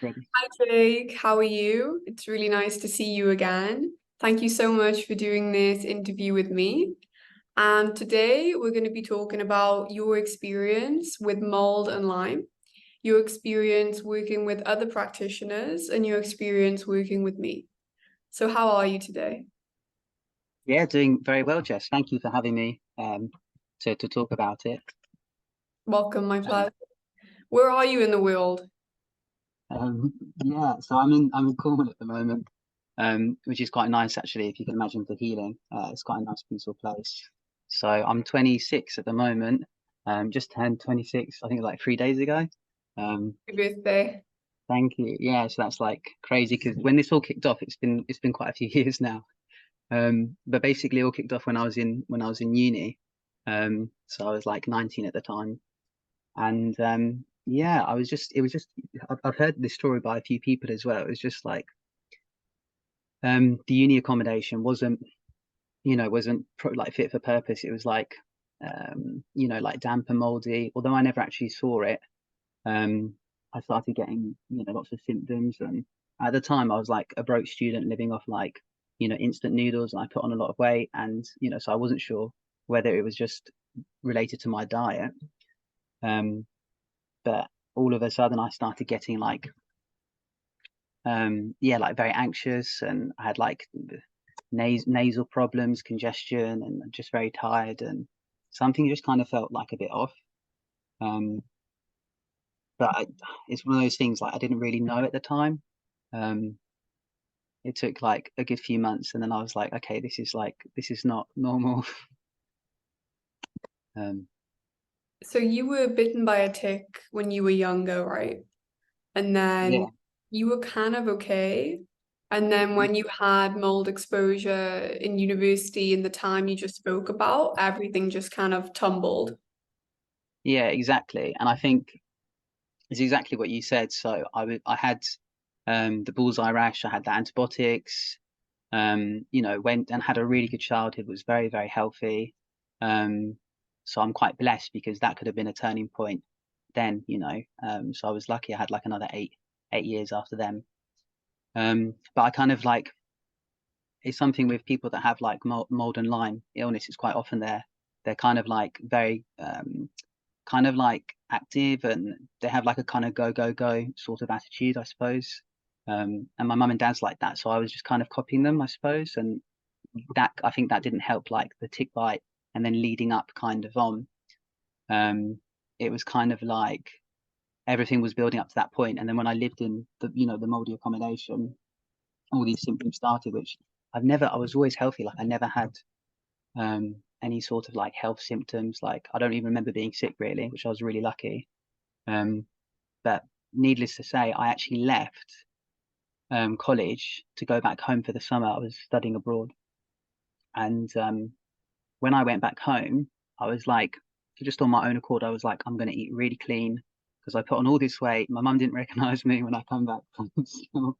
Ready? Hi Jake, how are you? It's really nice to see you again. Thank you so much for doing this interview with me. And today we're going to be talking about your experience with mold and Lyme, your experience working with other practitioners, and your experience working with me. So, how are you today? Yeah, doing very well, Jess. Thank you for having me to talk about it. Welcome, my Um, pleasure. Where are you in the world? um, yeah, so I'm in Cornwall at the moment, which is quite nice actually. If you can imagine for healing, it's quite a nice, peaceful place. So I'm 26 at the moment. Just turned 26, I think like 3 days ago. Um, Your birthday. Thank you. Yeah, so that's like crazy because when this all kicked off, it's been quite a few years now. But basically, it all kicked off when I was in uni. So I was like 19 at the time, and yeah, it was just I've heard this story by a few people as well. It was just like the uni accommodation wasn't like fit for purpose. It was like like damp and moldy. Although I never actually saw it, um, I started getting lots of symptoms, and at the time I was like a broke student living off like instant noodles, and I put on a lot of weight, and so I wasn't sure whether it was just related to my diet. Um, but all of a sudden I started getting like yeah, like very anxious, and I had like nasal problems, congestion, and I'm just very tired, and something just kind of felt like a bit off. Um, but it's one of those things like I didn't really know at the time. Um, it took like a good few months, and then I was like, okay, this is not normal. Um, So, you were bitten by a tick when you were younger, right? And then yeah. you were kind of okay. And then when you had mold exposure in university in the time you just spoke about, everything just kind of tumbled. Yeah, exactly. And I think it's exactly what you said. So I had the bullseye rash, I had the antibiotics, went and had a really good childhood, was very, very healthy. So I'm quite blessed because that could have been a turning point then. So I was lucky I had like another eight years after them. But I kind of like it's something with people that have like mold and Lyme illness. It's quite often they're kind of like very kind of like active, and they have like a kind of go go go sort of attitude, I suppose. And my mum and dad's like that, so I was just kind of copying them, I suppose. And that I think that didn't help like the tick bite, and then leading up kind of on. Um, it was kind of like everything was building up to that point, and then when I lived in the moldy accommodation, all these symptoms started, which I was always healthy. Like I never had any sort of like health symptoms. Like I don't even remember being sick really, which I was really lucky. Um, but needless to say, I actually left college to go back home for the summer. I was studying abroad, and when I went back home, I was like, just on my own accord, I was like, I'm going to eat really clean because I put on all this weight. My mum didn't recognize me when I come back from school.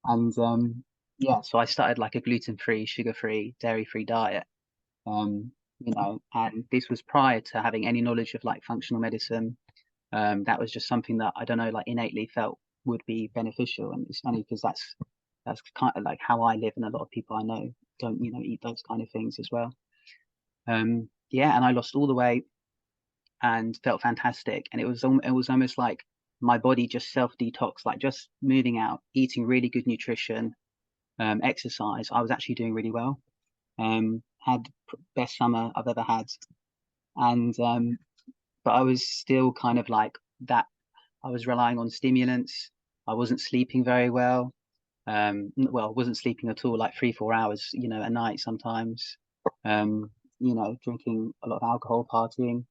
And yeah, so I started like a gluten-free, sugar-free, dairy-free diet. And this was prior to having any knowledge of like functional medicine. That was just something that I don't know, like innately felt would be beneficial. And it's funny because that's kind of like how I live, and a lot of people I know don't, eat those kind of things as well. Yeah, and I lost all the weight and felt fantastic. And it was almost like my body just self detox, like just moving out, eating really good nutrition, exercise. I was actually doing really well. Had best summer I've ever had, and but I was still kind of like that. I was relying on stimulants. I wasn't sleeping very well. Well, I wasn't sleeping at all, like 3 4 hours, a night sometimes. Um, drinking a lot of alcohol, partying.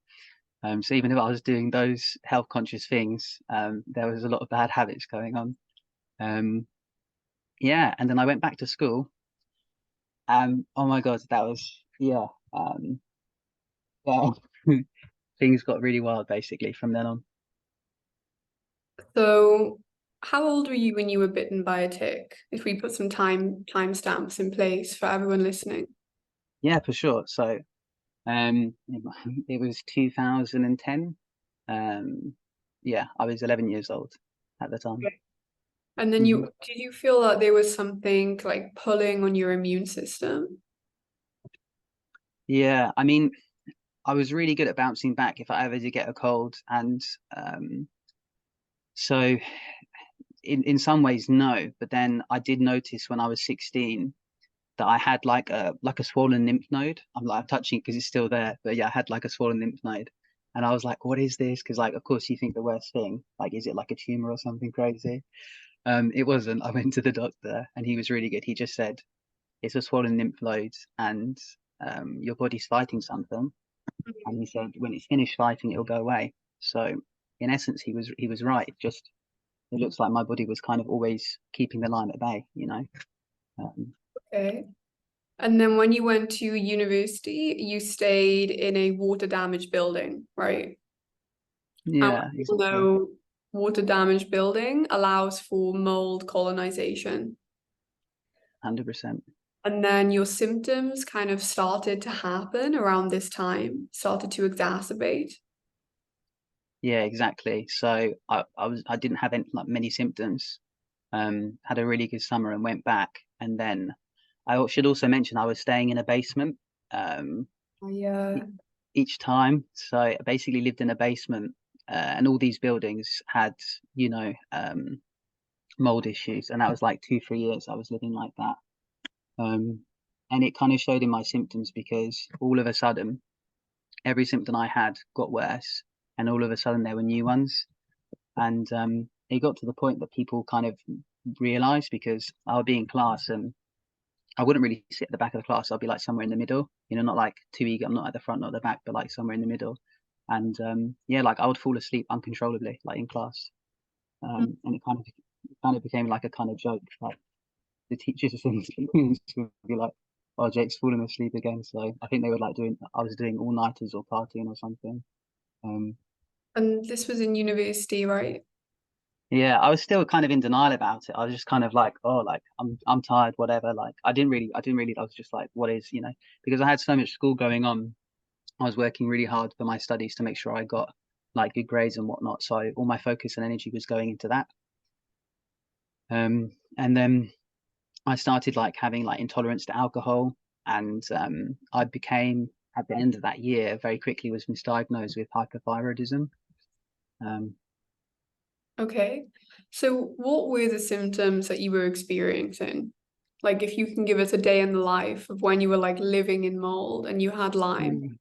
So even if I was doing those health conscious things, there was a lot of bad habits going on. Um, yeah, and then I went back to school. Oh my God, that was yeah. Yeah, things got really wild basically from then on. So, how old were you when you were bitten by a tick? If we put some timestamps in place for everyone listening. Yeah, for sure. So it was 2010. Yeah, I was 11 years old. at the time. Okay. And then Hmm. did you feel that there was something like pulling on your immune system? Yeah, I mean, I was really good at bouncing back if I ever did get a cold, and so in some ways, no. But then I did notice when I was 16 that I had like a swollen lymph node. I'm touching it because it's still there, but yeah, I had like a swollen lymph node, and I was like, "What is this?" Because like, of course, you think the worst thing, like, is it like a tumor or something crazy? It wasn't. I went to the doctor, and he was really good. He just said it's a swollen lymph node, and your body's fighting something. And he said when it's finished fighting, it'll go away. So in essence, he was right. Just it looks like my body was kind of always keeping the Lyme at bay, you know. Um, Okay. And then when you went to university, you stayed in a water damaged building, right? And yeah, we all exactly, know water damaged building allows for mold colonization. 100%. And then your symptoms kind of started to happen around this time, started to exacerbate. Yeah, exactly. So I didn't have any, like, many symptoms. Had a really good summer and went back, and then should also mention I was staying in a basement. Um, Yeah. each time. So I basically lived in a basement, and all these buildings had, you know, mold issues, and that was like 2, 3 years I was living like that. Um, and it kind of showed in my symptoms because all of a sudden, every symptom I had got worse, and all of a sudden there were new ones, and it got to the point that people kind of realized because I would be in class and I wouldn't really sit at the back of the class. I'd be like somewhere in the middle, you know, not like too eager. I'm not at the front, not at the back, but like somewhere in the middle. And yeah, like I would fall asleep uncontrollably, like in class. And it kind of became like a kind of joke. Like the teachers and students would be like, "Oh, Jake's falling asleep again." So I think they were like I was doing all nighters or partying or something. Um, And this was in university, right? yeah, I was still kind of in denial about it. I was just kind of like, oh, like I'm tired, whatever. Like I was just like, what is, because I had so much school going on. I was working really hard for my studies to make sure I got like good grades and whatnot. So all my focus and energy was going into that. And then I started like having like intolerance to alcohol, and I became at the end of that year very quickly was misdiagnosed with hyperthyroidism. Um, Okay. So what were the symptoms that you were experiencing? Like if you can give us a day in the life of when you were like living in mold and you had Lyme. mm,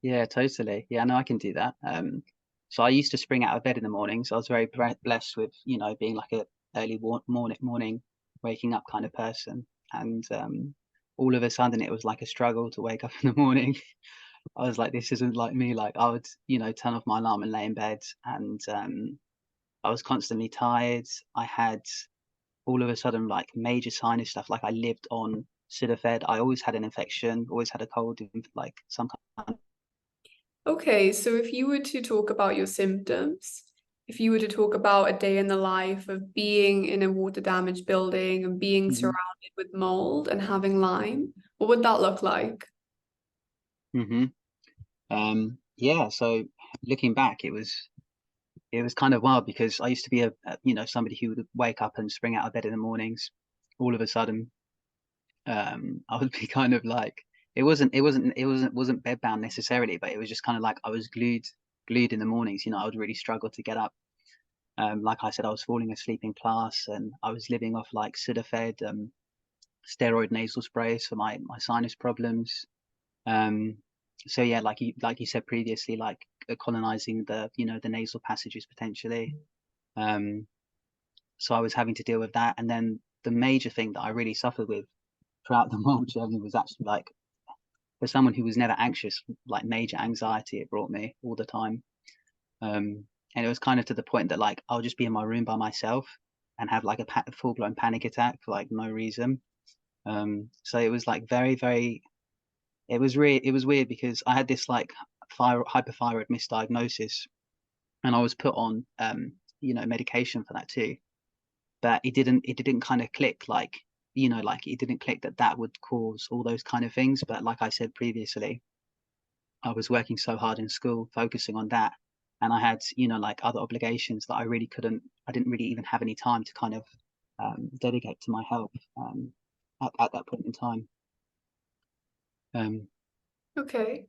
yeah, totally. Yeah, no, I can do that. So I used to spring out of bed in the morning. So I was very blessed with, being like a early morning waking up kind of person. And all of a sudden it was like a struggle to wake up in the morning. I was like, this isn't like me. Like I would, turn off my alarm and lay in bed, and I was constantly tired. I had all of a sudden like major sinus stuff. Like I lived on Sudafed. I always had an infection, always had a cold, like some kind. Okay, so if you were to talk about your symptoms, if you were to talk about a day in the life of being in a water damaged building and being Mm-hmm. surrounded with mold and having Lyme, what would that look like? Mm-hmm. Yeah. So looking back, it was kind of wild because I used to be somebody who would wake up and spring out of bed in the mornings. All of a sudden, I would be kind of like it wasn't bedbound necessarily, but it was just kind of like I was glued in the mornings. I would really struggle to get up. Like I said, I was falling asleep in class, and I was living off like Sudafed, steroid nasal sprays for my sinus problems. Um, so yeah, like you said previously, like colonizing the nasal passages potentially. Um, so I was having to deal with that, and then the major thing that I really suffered with throughout the whole journey was actually like for someone who was never anxious, like major anxiety it brought me all the time. And it was kind of to the point that like I'll just be in my room by myself and have like a full blown panic attack for like no reason. So it was like very, very it was weird because I had this like hyperthyroid misdiagnosis, and I was put on medication for that too. But it didn't kind of click, like like it didn't click that that would cause all those kind of things. But like I said previously, I was working so hard in school, focusing on that, and I had, you know, like other obligations that I didn't really even have any time to kind of dedicate to my health at that point in time. Okay.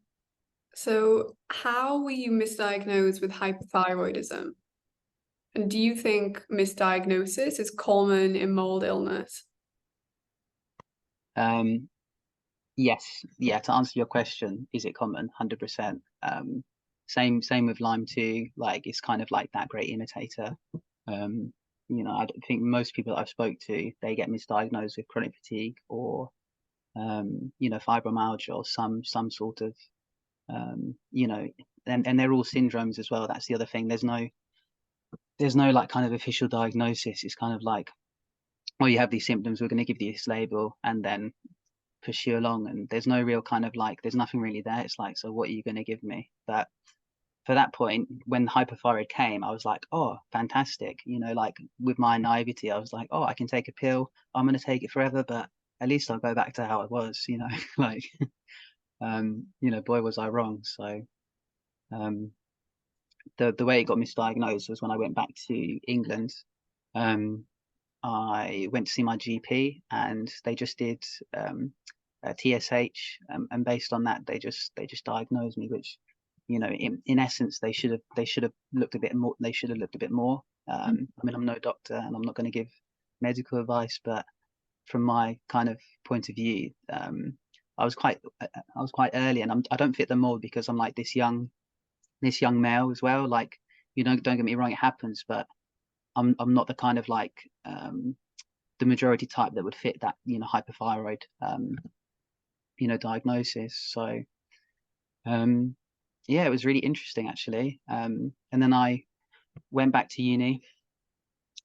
So how were you misdiagnosed with hypothyroidism? And do you think misdiagnosis is common in mold illness? um, yes, yeah. To answer your question, is it common? 100%. Same with Lyme too. Like it's kind of like that great imitator. Um, you know, I don't think most people that I've spoke to, they get misdiagnosed with chronic fatigue or you know, fibromyalgia or some sort of you know, and they're all syndromes as well. That's the other thing. There's no like kind of official diagnosis. It's kind of like, oh, you have these symptoms, we're going to give you this label and then push you along. And there's no real kind of like, there's nothing really there. It's like, so what are you going to give me? But for that point, when hypothyroid came, I was like, oh, fantastic. You know, like with my naivety, I was like, oh, I can take a pill. I'm going to take it forever, but at least I'll go back to how it was, you know, like, you know, boy, was I wrong. So, um, the way it got misdiagnosed was when I went back to England. Um, I went to see my GP, and they just did a TSH, and based on that, they just diagnosed me. Which, you know, in essence, they should have looked a bit more. They should have looked a bit more. I mean, I'm no doctor, and I'm not going to give medical advice, but from my kind of point of view, I was quite early, and I don't fit the mold because I'm like this young male as well. Like, you know, don't get me wrong, it happens, but I'm not the kind of like the majority type that would fit that, you know, hypothyroid you know, diagnosis. So yeah, it was really interesting actually. And then I went back to uni.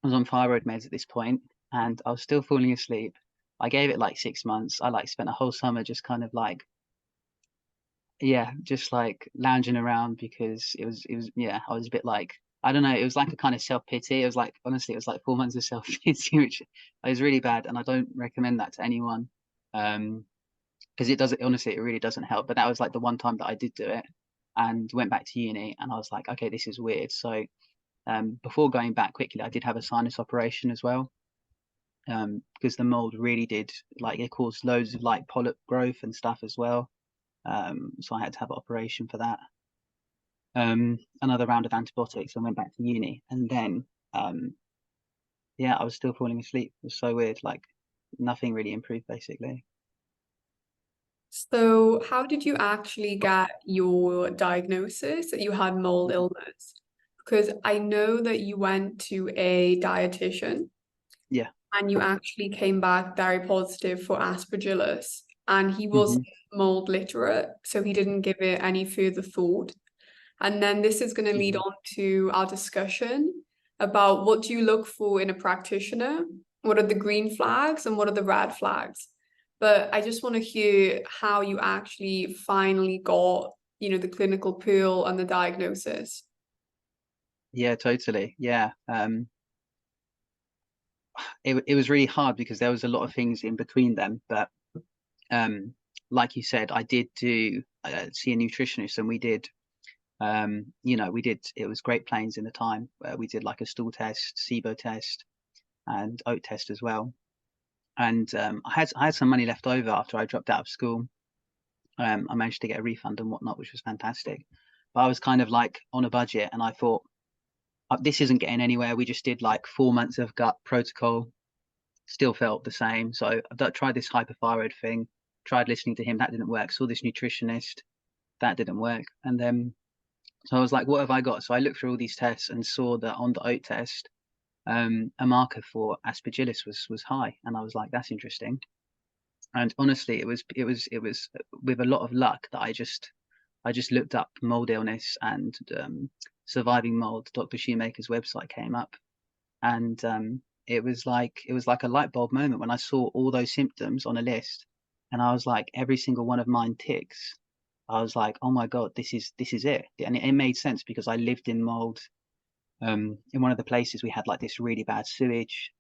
I was on thyroid meds at this point, and I was still falling asleep. I gave it like 6 months. I like spent a whole summer just kind of like, yeah, just like lounging around because it was yeah, I was a bit like, I don't know, it was like a kind of self-pity. It was like, honestly, it was like 4 months of self-pity, which is really bad, and I don't recommend that to anyone. Because it doesn't, honestly, it really doesn't help. But that was like the one time that I did do it and went back to uni, and I was like, okay, this is weird. So before going back quickly, I did have a sinus operation as well. Because the mold really did, like, it caused loads of like polyp growth and stuff as well. So I had to have an operation for that. Another round of antibiotics, and went back to uni. And then, yeah, I was still falling asleep. It was so weird. Like nothing really improved, basically. So how did you actually get your diagnosis that you had mold illness? Because I know that you went to a dietitian Yeah. and you actually came back very positive for Aspergillus, and he was Hmm. mold literate, so he didn't give it any further thought. And then this is going to lead Hmm. on to our discussion about what do you look for in a practitioner? What are the green flags and what are the red flags? But I just want to hear how you actually finally got, you know, the clinical pill and the diagnosis. Yeah, totally. Yeah. It was really hard because there was a lot of things in between them. But um, like you said, I did do see a nutritionist, and we did, you know, we did. It was Great Plains in the time where we did like a stool test, SIBO test, and oat test as well. And I had some money left over after I dropped out of school. I managed to get a refund and whatnot, which was fantastic. But I was kind of like on a budget, and I thought, this isn't getting anywhere. We just did like 4 months of gut protocol, still felt the same. So I tried this hypothyroid thing, tried listening to him, that didn't work. Saw this nutritionist, that didn't work. And then, so I was like, what have I got? So I looked through all these tests and saw that on the oat test, a marker for aspergillus was high, and I was like, that's interesting. And honestly, it was with a lot of luck that I just looked up mold illness, and surviving mold. Dr. Shoemaker's website came up, and it was like a light bulb moment when I saw all those symptoms on a list, and I was like, every single one of mine ticks. I was like, oh my God, this is it. And it made sense because I lived in mold. In one of the places we had like this really bad sewage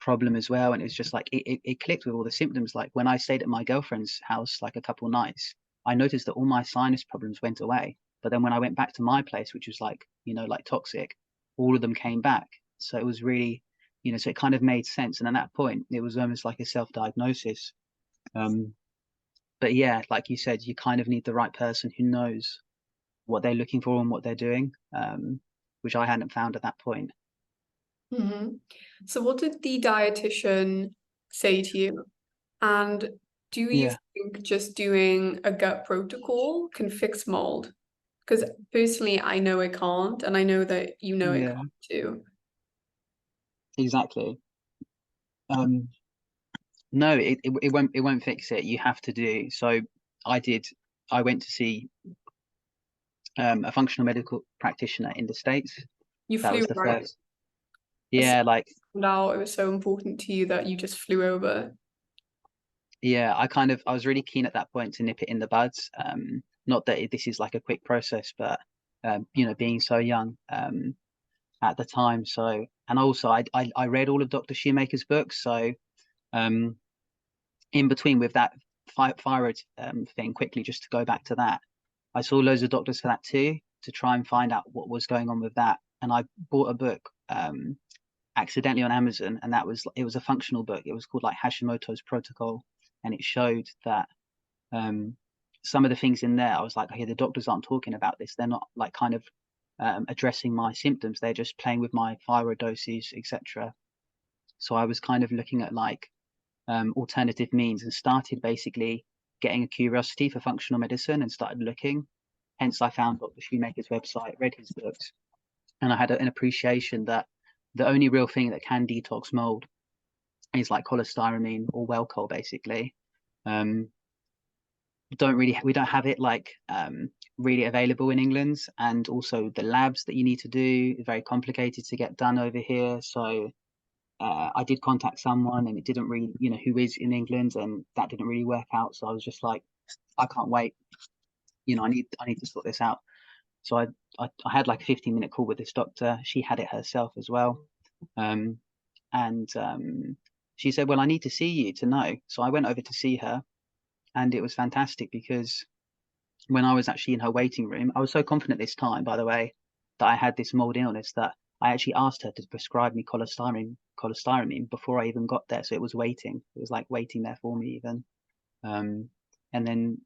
problem as well, and it was just like it clicked with all the symptoms. Like when I stayed at my girlfriend's house like a couple nights, I noticed that all my sinus problems went away. But then when I went back to my place, which was like, like toxic, all of them came back. So it was really, so it kind of made sense. And at that point, it was almost like a self-diagnosis. But yeah, like you said, you kind of need the right person who knows what they're looking for and what they're doing, which I hadn't found at that point. So what did the dietitian say to you? And do you Yeah, think just doing a gut protocol can fix mold? Because personally, I know it can't, and I know that you know it yeah, can't too. exactly. Um, no, it won't fix it. You have to do so. I did. I went to see a functional medical practitioner in the States. You That flew, was the right? first. As Yeah, like found out it was so important to you that you just flew over. yeah, I was really keen at that point to nip it in the buds. Not that this is like a quick process, but being so young at the time. So, and also I read all of Dr. Shoemaker's books. So, um, in between with that thyroid thing, quickly just to go back to that, I saw loads of doctors for that too to try and find out what was going on with that. And I bought a book accidentally on Amazon, and it was a functional book. It was called like Hashimoto's Protocol, and it showed that um, some of the things in there, I was like, okay, the doctors aren't talking about this. They're not like kind of addressing my symptoms. They're just playing with my thyroid doses, etc. So I was kind of looking at like alternative means and started basically getting a curiosity for functional medicine and started looking. Hence, I found Dr. Shoemaker's website, read his books, and I had an appreciation that the only real thing that can detox mold is like cholestyramine or Welchol, basically. Um, we don't have it like really available in England, and also the labs that you need to do are very complicated to get done over here. So I did contact someone, and it didn't really, who is in England, and that didn't really work out. So I was just like, I can't wait. I need to sort this out. So I had like a 15-minute call with this doctor. She had it herself as well. Um, and she said, well, I need to see you to know. So I went over to see her, and it was fantastic because when I was actually in her waiting room, I was so confident this time, by the way, that I had this mold illness that I actually asked her to prescribe me cholestyramine before I even got there. So it was waiting. It was like waiting there for me even. Um, and then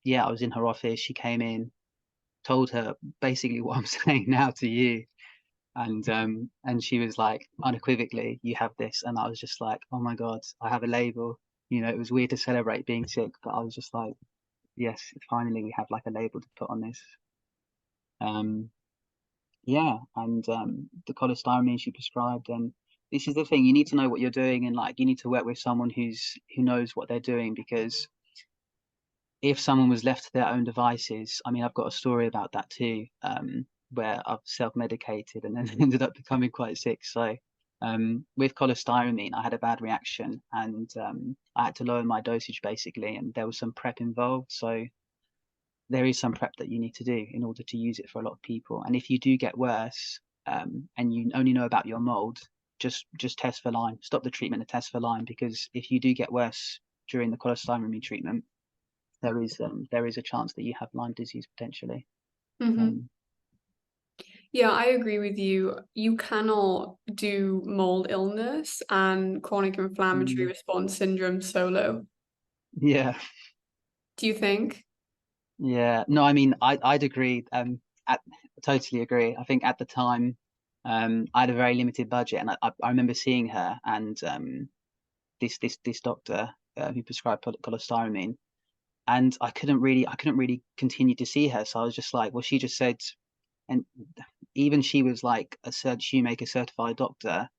yeah, I was in her office. She came in, told her basically what I'm saying now to you, and she was like unequivocally, you have this. And I was just like, oh my God, I have a label. It was weird to celebrate being sick, but I was just like, yes, finally we have like a label to put on this. Um, yeah, and the cholestyramine she prescribed, and this is the thing, you need to know what you're doing, and like you need to work with someone who knows what they're doing, because if someone was left to their own devices, I mean, I've got a story about that too, where I've self-medicated and then ended up becoming quite sick. So with cholestyramine, I had a bad reaction, and I had to lower my dosage basically, and there was some prep involved. So there is some prep that you need to do in order to use it for a lot of people. And if you do get worse, and you only know about your mold, just test for Lyme. Stop the treatment and test for Lyme, because if you do get worse during the cholestyramine treatment, there is a chance that you have Lyme disease potentially. Hmm. Um, Yeah, I agree with you. You cannot do mold illness and chronic inflammatory mm, response syndrome solo. yeah, Do you think? yeah. No, I mean, I'd agree. Totally agree. I think at the time, I had a very limited budget, and I remember seeing her and this doctor who prescribed cholestyramine, and I couldn't really continue to see her. So I was just like, well, she just said, and even she was like a shoemaker certified doctor.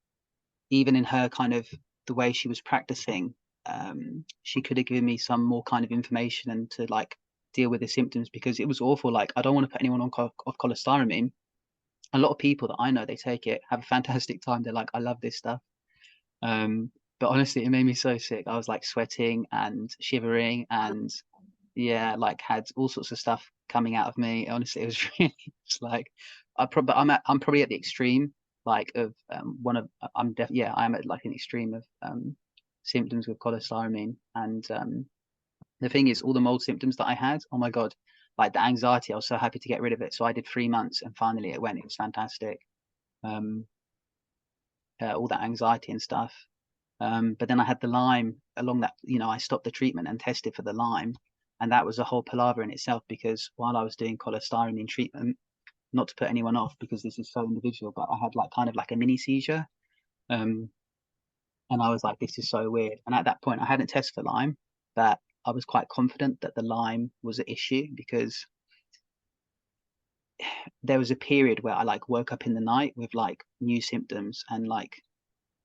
Even in her kind of the way she was practicing, she could have given me some more kind of information and to like deal with the symptoms, because it was awful. Like, I don't want to put anyone on off cholestyramine. A lot of people that I know, they take it, have a fantastic time. They're like, I love this stuff. Um, but honestly, it made me so sick. I was like sweating and shivering, and yeah, like had all sorts of stuff coming out of me. Honestly, it was really just like I'm probably at the extreme, like of one of yeah, I'm at like an extreme of symptoms with cholestyramine. And the thing is, all the mold symptoms that I had, oh my God, like the anxiety, I was so happy to get rid of it. So I did 3 months, and finally it went. It was fantastic. All that anxiety and stuff. But then I had the Lyme along that, I stopped the treatment and tested for the Lyme. And that was a whole palaver in itself, because while I was doing cholestyramine treatment, not to put anyone off because this is so individual, but I had like kind of like a mini seizure. And I was like, this is so weird. And at that point, I hadn't tested for Lyme, but I was quite confident that the Lyme was an issue, because there was a period where I like woke up in the night with like new symptoms, and like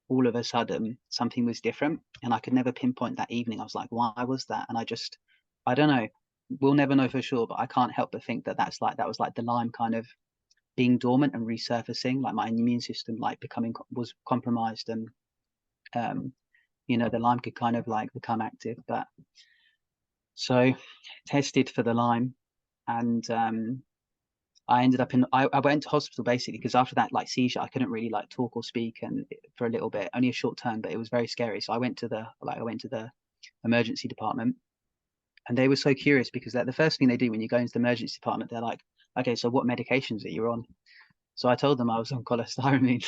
all of a sudden something was different, and I could never pinpoint that evening. I was like, why was that? And I don't know. We'll never know for sure, but I can't help but think that that was like the Lyme kind of being dormant and resurfacing, like my immune system like was compromised, and the Lyme could kind of like become active. But so tested for the Lyme, and I ended up I went to hospital basically because after that like seizure, I couldn't really like talk or speak, and for a little bit, only a short term, but it was very scary. So I went to the emergency department, and they were so curious because the first thing they do when you go into the emergency department, they're like, okay, so what medications are you on? So I told them I was on cholestyramine,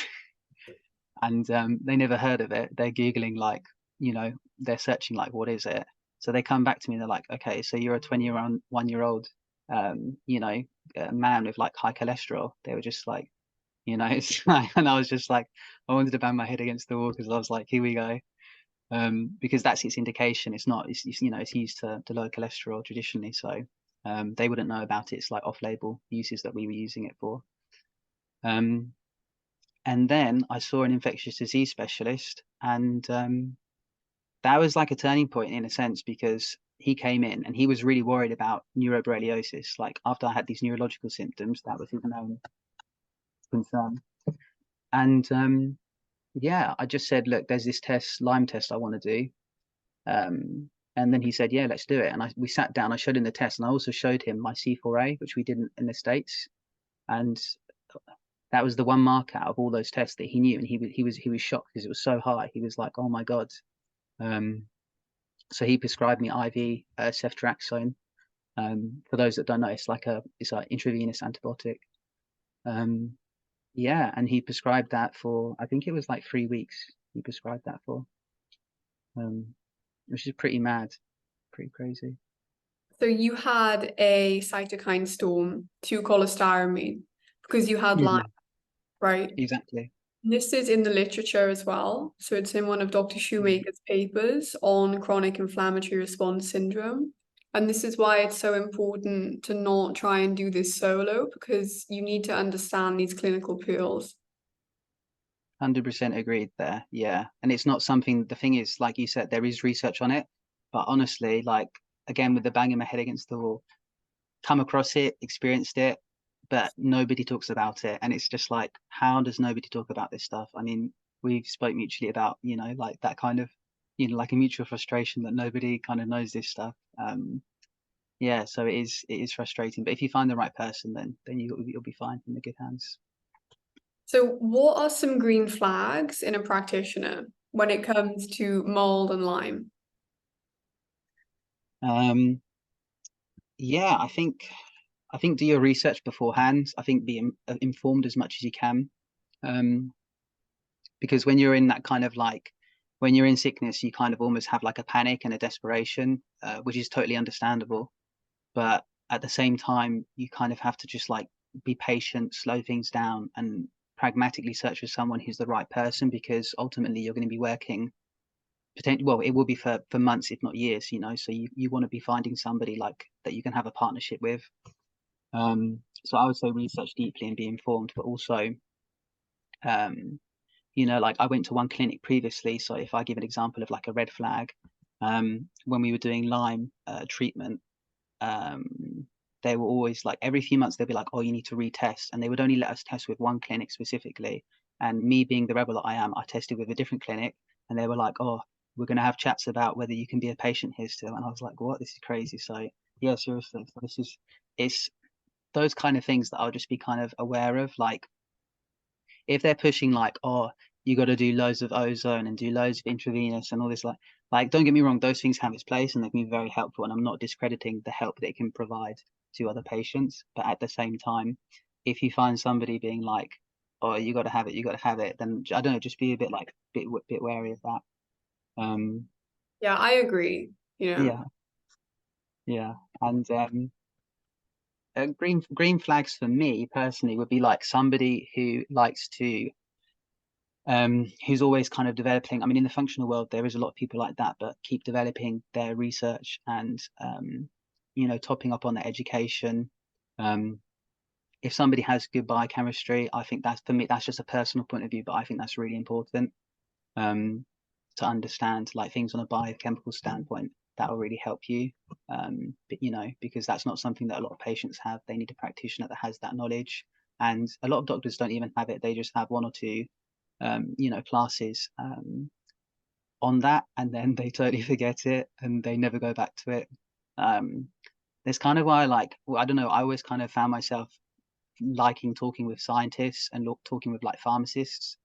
and they never heard of it. They're Googling, like, they're searching, like, what is it? So they come back to me and they're like, okay, so you're a 21-year-old, man with like high cholesterol. They were just like, it's like, and I was just like, I wanted to bang my head against the wall because I was like, here we go. Because that's its indication. It's used to lower cholesterol traditionally. So they wouldn't know about its like off-label uses that we were using it for. And then I saw an infectious disease specialist, and that was like a turning point in a sense, because he came in and he was really worried about neuroborreliosis. Like after I had these neurological symptoms, that was his main concern. And yeah, I just said, look, there's this Lyme test I want to do. And then he said, yeah, let's do it. And we sat down, I showed him the test, and I also showed him my C4A, which we did in the States. And that was the one mark out of all those tests that he knew. And he was shocked because it was so high. He was like, oh my God. So he prescribed me IV ceftriaxone. For those that don't know, it's like intravenous antibiotic. Yeah, and he prescribed that for, I think it was like 3 weeks. He prescribed that for, which is pretty mad, pretty crazy. So you had a cytokine storm to cholestyramine because you had Lyme, right? Exactly. This is in the literature as well. So it's in one of Dr. Shoemaker's papers on chronic inflammatory response syndrome. And this is why it's so important to not try and do this solo, because you need to understand these clinical pearls. 100% agreed there. Yeah. And it's not something, the thing is, like you said, there is research on it. But honestly, like, again, with the banging my head against the wall, come across it, experienced it, but nobody talks about it. And it's just like, how does nobody talk about this stuff? I mean, we've spoke mutually about, like that kind of, like a mutual frustration that nobody kind of knows this stuff. Yeah, so it is frustrating. But if you find the right person, then you'll be fine, in the good hands. So what are some green flags in a practitioner when it comes to mold and Lyme? Yeah, I think do your research beforehand. I think be informed as much as you can, because when you're in that kind of like, when you're in sickness, you kind of almost have like a panic and a desperation, which is totally understandable. But at the same time, you kind of have to just like be patient, slow things down, and pragmatically search for someone who's the right person, because ultimately you're going to be working potentially, well, it will be for months, if not years, so you want to be finding somebody like that you can have a partnership with. So I would say research deeply and be informed, but also, like I went to one clinic previously. So if I give an example of like a red flag, when we were doing Lyme treatment, they were always like, every few months they'd be like, oh, you need to retest. And they would only let us test with one clinic specifically. And me being the rebel that I am, I tested with a different clinic, and they were like, oh, we're going to have chats about whether you can be a patient here still. And I was like, what? This is crazy. So yeah, seriously. So it's those kind of things that I'll just be kind of aware of. Like if they're pushing like, oh, you got to do loads of ozone and do loads of intravenous and all this, like don't get me wrong, those things have its place and they can be very helpful. And I'm not discrediting the help they can provide to other patients. But at the same time, if you find somebody being like, oh, you got to have it, you got to have it, then I don't know, just be a bit like bit wary of that. Yeah, I agree. Yeah, yeah, and green flags for me personally would be like somebody who likes to who's always kind of developing. I mean, in the functional world, there is a lot of people like that, but keep developing their research and, topping up on their education. If somebody has good biochemistry, I think that's, for me, that's just a personal point of view, but I think that's really important to understand like things on a biochemical standpoint. That will really help you, but, because that's not something that a lot of patients have. They need a practitioner that has that knowledge. And a lot of doctors don't even have it. They just have one or two classes on that, and then they totally forget it and they never go back to it. That's kind of why I don't know, I always kind of found myself liking talking with scientists and talking with like pharmacists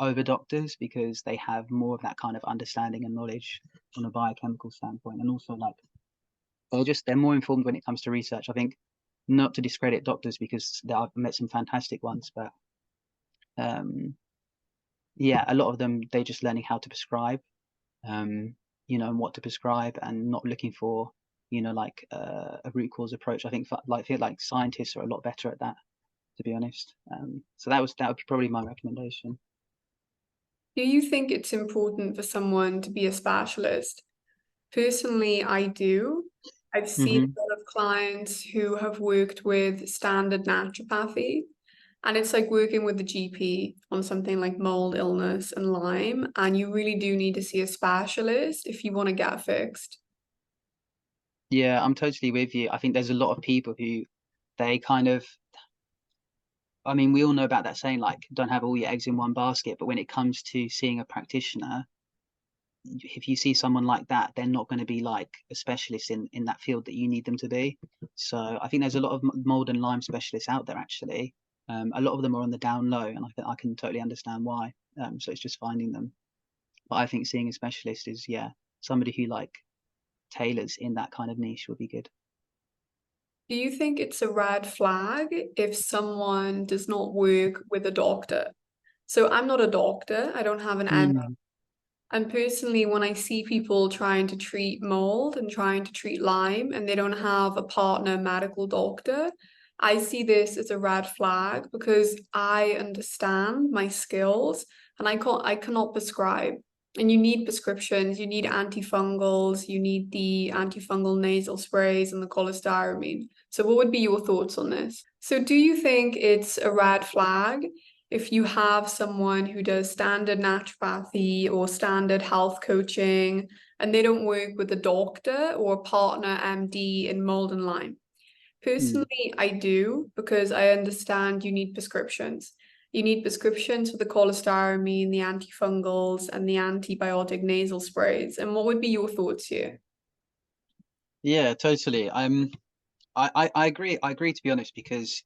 over doctors, because they have more of that kind of understanding and knowledge on a biochemical standpoint, and also like they're more informed when it comes to research. I think, not to discredit doctors, because I've met some fantastic ones, but yeah, a lot of them, they're just learning how to prescribe, and what to prescribe, and not looking for, like a root cause approach. I feel like scientists are a lot better at that, to be honest. So that would be probably my recommendation. Do you think it's important for someone to be a specialist? Personally, I do. I've seen Hmm. a lot of clients who have worked with standard naturopathy, and it's like working with the GP on something like mold, illness, and Lyme, and you really do need to see a specialist if you want to get fixed. Yeah, I'm totally with you. I think there's a lot of people who they kind of, I mean, we all know about that saying, like, don't have all your eggs in one basket. But when it comes to seeing a practitioner, if you see someone like that, they're not going to be like a specialist in that field that you need them to be. So I think there's a lot of mold and Lyme specialists out there, actually. A lot of them are on the down low, and I can totally understand why. So it's just finding them. But I think seeing a specialist is, yeah, somebody who like tailors in that kind of niche would be good. Do you think it's a red flag if someone does not work with a doctor? So I'm not a doctor, I don't have an M. Mm, And personally, when I see people trying to treat mold and trying to treat Lyme and they don't have a partner medical doctor, I see this as a red flag because I understand my skills and I cannot prescribe. And you need prescriptions, you need antifungals, you need the antifungal nasal sprays and the cholestyramine. So what would be your thoughts on this? So do you think it's a red flag if you have someone who does standard naturopathy or standard health coaching and they don't work with a doctor or a partner MD in mold and Lyme? mm. Personally, I do because I understand you need prescriptions. You need prescriptions for the cholestyramine, the antifungals, and the antibiotic nasal sprays. And what would be your thoughts here? Yeah, totally. I agree. I agree, to be honest, because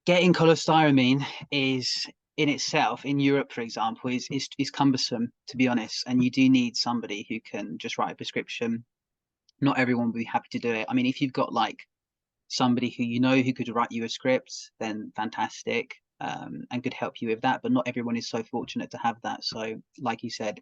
getting cholestyramine is in itself, in Europe, for example, is cumbersome, to be honest. And you do need somebody who can just write a prescription. Not everyone will be happy to do it. I mean, if you've got like somebody who who could write you a script, then fantastic, and could help you with that. But not everyone is so fortunate to have that. So, like you said,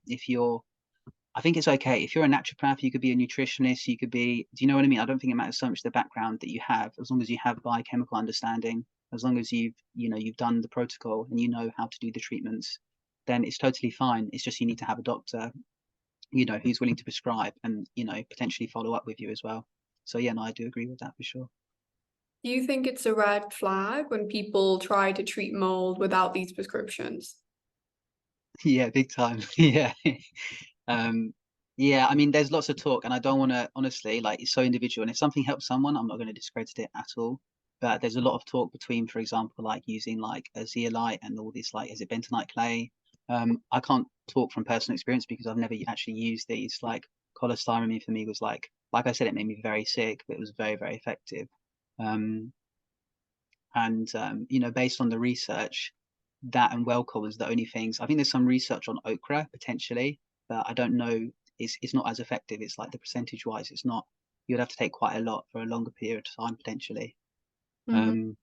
I think it's okay. If you're a naturopath, you could be a nutritionist, you could be, do you know what I mean? I don't think it matters so much the background that you have, as long as you have biochemical understanding, as long as you've done the protocol and you know how to do the treatments, then it's totally fine. It's just you need to have a doctor, who's willing to prescribe and, potentially follow up with you as well. So yeah, no, I do agree with that for sure. Do you think it's a red flag when people try to treat mold without these prescriptions? Yeah, big time. Yeah. Um, yeah, I mean, there's lots of talk, and I don't want to, honestly, like, it's so individual. And if something helps someone, I'm not going to discredit it at all. But there's a lot of talk between, for example, like using like a zeolite and all this, like, is it bentonite clay? I can't talk from personal experience because I've never actually used these. Like, cholestyramine for me was like I said, it made me very sick, but it was very, very effective. Um, and based on the research, that and Welco was the only things. I think there's some research on okra potentially, but I don't know. It's not as effective. It's like the percentage wise, it's not. you'd have to take quite a lot for a longer period of time potentially. Mhm.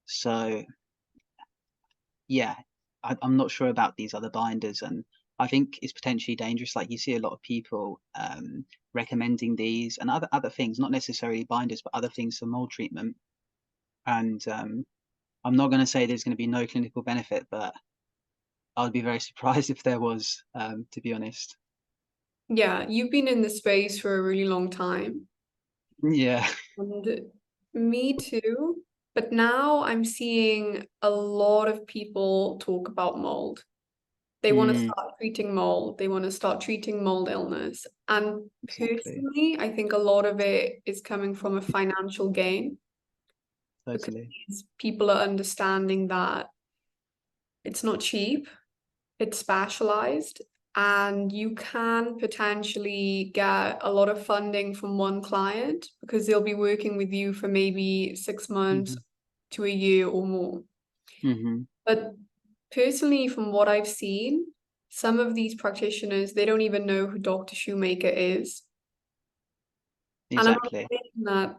So yeah, I'm not sure about these other binders, and I think it's potentially dangerous. Like you see a lot of people recommending these and other things, not necessarily binders, but other things for mold treatment. And I'm not going to say there's going to be no clinical benefit, but I would be very surprised if there was, to be honest. Yeah, you've been in the space for a really long time. Yeah. And me too. But now I'm seeing a lot of people talk about mold. They want to Mm, start treating mold. They want to start treating mold illness. And exactly. personally, I think a lot of it is coming from a financial gain because Totally. people are understanding that it's not cheap, it's specialized, and you can potentially get a lot of funding from one client because they'll be working with you for maybe 6 months Hmm. to a year or more. Hmm. But personally, from what I've seen, some of these practitioners, they don't even know who Dr. Shoemaker is. And I'm not Exactly. saying that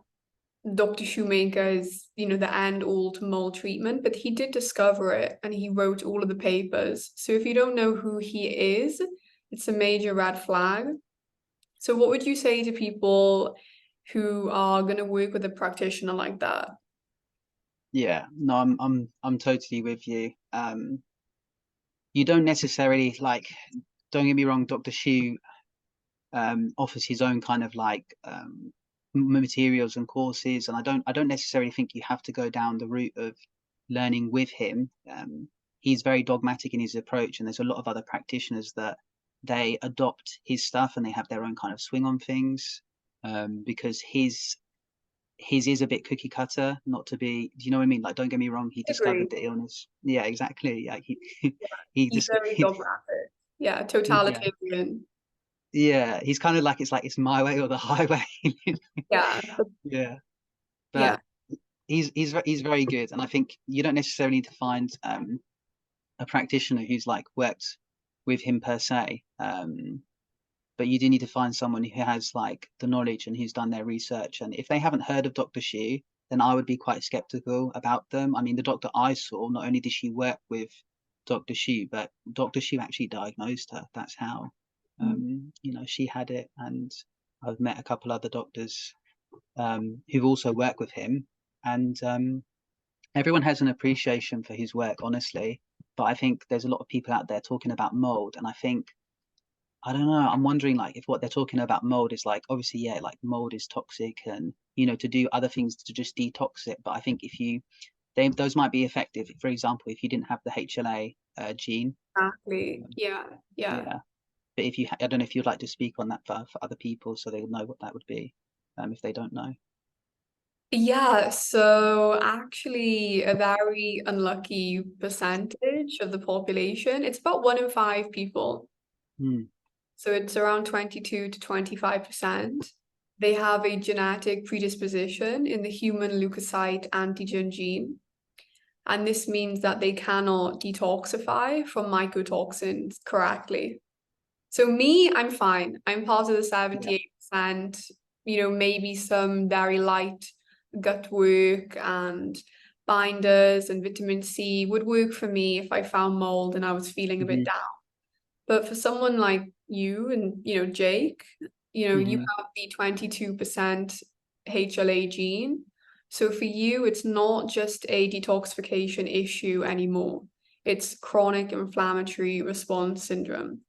Dr. Shoemaker is, the end all to mold treatment, but he did discover it and he wrote all of the papers. So if you don't know who he is, it's a major red flag. So what would you say to people who are going to work with a practitioner like that? Yeah. No, I'm totally with you. You don't necessarily like. Don't get me wrong. Dr. Shu offers his own kind of like materials and courses, and I don't necessarily think you have to go down the route of learning with him. He's very dogmatic in his approach, and there's a lot of other practitioners that they adopt his stuff and they have their own kind of swing on things, because his is a bit cookie cutter, not to be, do you know what I mean? Like, don't get me wrong, he I agree. discovered the illness. Yeah, exactly. Yeah, he He's just very dogmatic. Yeah, yeah. totalitarian. Yeah, he's kind of like it's my way or the highway. Yeah, Yeah, yeah. but he's very good, and I think you don't necessarily need to find a practitioner who's like worked with him per se, but you do need to find someone who has like the knowledge and who's done their research. And if they haven't heard of Dr. Shu, then I would be quite skeptical about them. I mean, the doctor I saw, not only did she work with Dr. Shu, but Dr. Shu actually diagnosed her. That's how, she had it. And I've met a couple other doctors who've also worked with him, and everyone has an appreciation for his work, honestly. But I think there's a lot of people out there talking about mold, and I think I don't know. I'm wondering like if what they're talking about mold is like obviously yeah, like mold is toxic, and to do other things to just detox it. But I think if those might be effective. For example, if you didn't have the HLA gene, Exactly. Yeah, yeah. yeah. But if I don't know if you'd like to speak on that for other people so they'll know what that would be, if they don't know. Yeah, so actually a very unlucky percentage of the population, it's about 1 in 5 people. Hmm. So it's around 22 to 25%. They have a genetic predisposition in the human leukocyte antigen gene. And this means that they cannot detoxify from mycotoxins correctly. So me, I'm fine. I'm part of the Yeah. 78%, maybe some very light gut work and binders and vitamin C would work for me if I found mold and I was feeling a bit Hmm. down. But for someone like you and, Jake, you Hmm. have the 22% HLA gene. So for you, it's not just a detoxification issue anymore. It's chronic inflammatory response syndrome.